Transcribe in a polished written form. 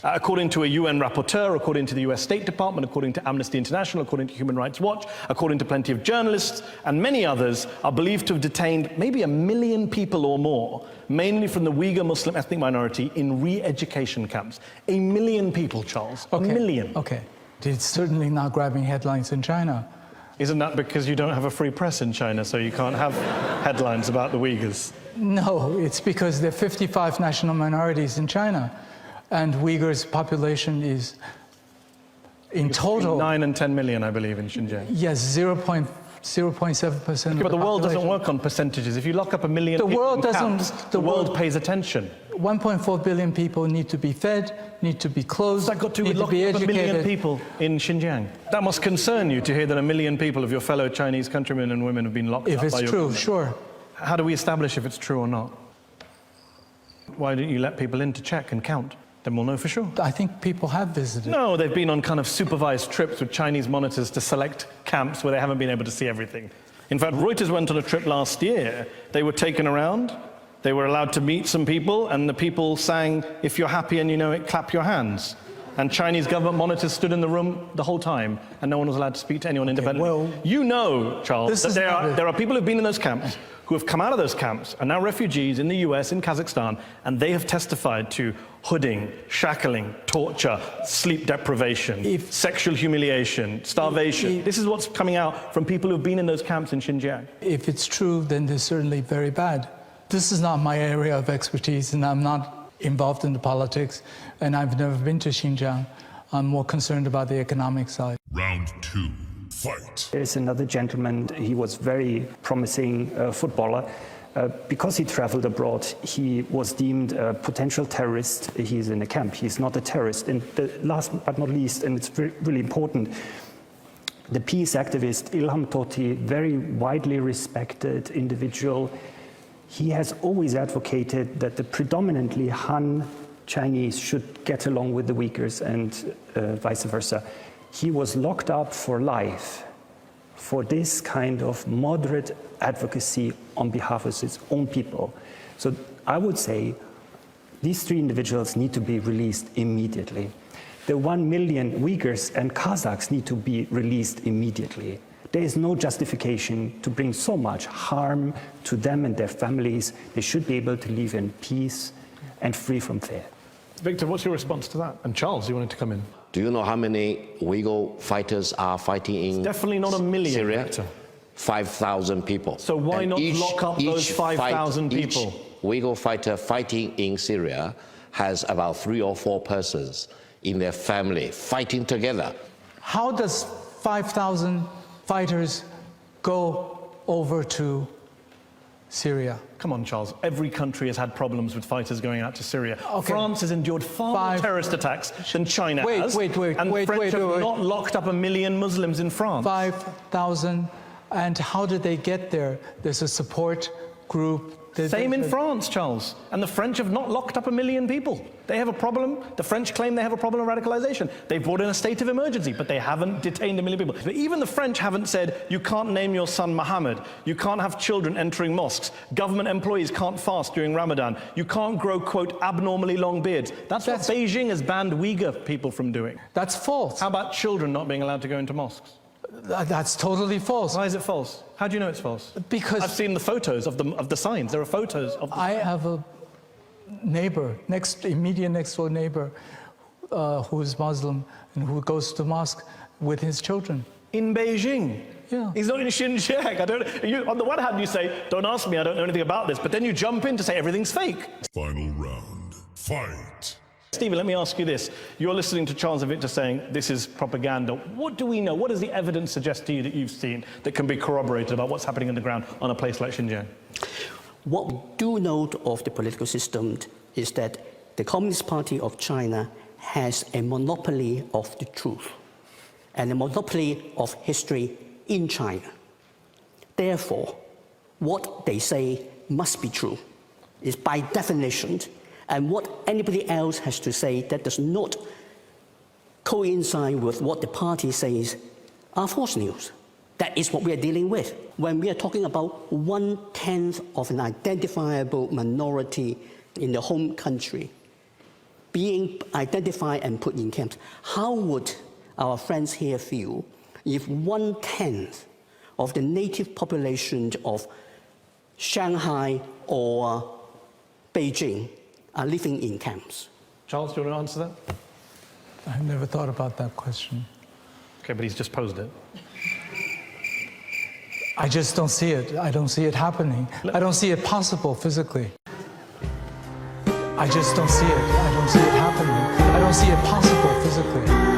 According to a UN rapporteur, according to the US State Department, according to Amnesty International, according to Human Rights Watch, according to plenty of journalists, and many others, are believed to have detained maybe 1 million people or more, mainly from the Uyghur Muslim ethnic minority, in re-education camps. 1 million people, Charles. Okay. 1 million. Okay. It's certainly not grabbing headlines in China. Isn't that because you don't have a free press in China, so you can't have headlines about the Uyghurs? No, it's because there are 55 national minorities in China, and Uyghurs' population is, in total, 9 and 10 million, I believe, in Xinjiang. yes, 0.7% of But the world doesn't population. work on percentages. If you lock up 1 million The people world in doesn't- camps, the the world world- pays attention. 1.4 billion people need to be fed, need to be clothed, What's that got to do need with to be locking up 1 million educated. people in Xinjiang? That must concern you to hear that 1 million people of your fellow Chinese countrymen and women have been locked If up by it's your true, government. sure. How do we establish if it's true or not? Why don't you let people in to check and count? Then we'll know for sure. I think people have visited. No, they've been on kind of supervised trips with Chinese monitors to select camps where they haven't been able to see everything. In fact, Reuters went on a trip last year. They were taken around, they were allowed to meet some people, and the people sang, "If you're happy and you know it, clap your hands." And Chinese government monitors stood in the room the whole time, and no one was allowed to speak to anyone independently. well, you know, Charles, that there are people who've been in those camps, who have come out of those camps, are now refugees in the US, in Kazakhstan, and they have testified to hooding, shackling, torture, sleep deprivation, sexual humiliation, starvation. This is what's coming out from people who've been in those camps in Xinjiang. If it's true, then they're certainly very bad. This is not my area of expertise, and I'm not involved in the politics, and I've never been to Xinjiang. I'm more concerned about the economic side. Round 2, fight. There's another gentleman, he was very promising footballer. Because he traveled abroad, he was deemed a potential terrorist. He's in a camp, he's not a terrorist. And the last but not least, and it's really important, the peace activist Ilham Tohti, very widely respected individual, he has always advocated that the predominantly Han Chinese should get along with the Uyghurs and vice versa. He was locked up for life for this kind of moderate advocacy on behalf of his own people. So I would say these 3 individuals need to be released immediately. The 1 million Uyghurs and Kazakhs need to be released immediately. There is no justification to bring so much harm to them and their families. They should be able to live in peace and free from fear. Victor, what's your response to that? And Charles, you wanted to come in. Do you know how many Uyghur fighters are fighting in Definitely not 1 million, Syria? Victor. 5,000 people. So why And not lock up those 5,000 people? Each Uyghur fighter fighting in Syria has about 3 or 4 persons in their family fighting together. How does 5,000 fighters go over to Syria? Come on, Charles. Every country has had problems with fighters going out to Syria. Okay. France has endured far more terrorist attacks than China has. Wait, and the French have not locked up 1 million Muslims in France. 5,000, and how did they get there? There's a support group. Same in France, Charles. And the French have not locked up 1 million people. They have a problem. The French claim they have a problem of radicalization. They brought in a state of emergency, but they haven't detained 1 million people. But even the French haven't said, you can't name your son Mohammed. You can't have children entering mosques. Government employees can't fast during Ramadan. You can't grow, quote, abnormally long beards. That's what Beijing has banned Uyghur people from doing. That's false. How about children not being allowed to go into mosques? That's totally false. Why is it false? How do you know it's false? Because I've seen the photos of the signs. There are photos of the I have a neighbor, immediate next door neighbor, who is Muslim and who goes to mosque with his children. in Beijing. Yeah. He's not in Xinjiang. On the one hand, you say, don't ask me, I don't know anything about this. But then you jump in to say everything's fake. Final round. Fight. Stephen, let me ask you this. You're listening to Charles and Victor saying this is propaganda. What do we know? What does the evidence suggest to you that you've seen that can be corroborated about what's happening on the ground on a place like Xinjiang? What we do know of the political system is that the Communist Party of China has a monopoly of the truth and a monopoly of history in China. Therefore, what they say must be true is by definition, and what anybody else has to say that does not coincide with what the party says are false news. That is what we are dealing with. When we are talking about 1/10 of an identifiable minority in the home country, being identified and put in camps. How would our friends here feel if 1/10 of the native population of Shanghai or Beijing are living in camps? Charles, do you want to answer that? I've never thought about that question. Okay, but he's just posed it. I just don't see it. I don't see it happening. I don't see it possible physically. I just don't see it. I don't see it happening. I don't see it possible physically.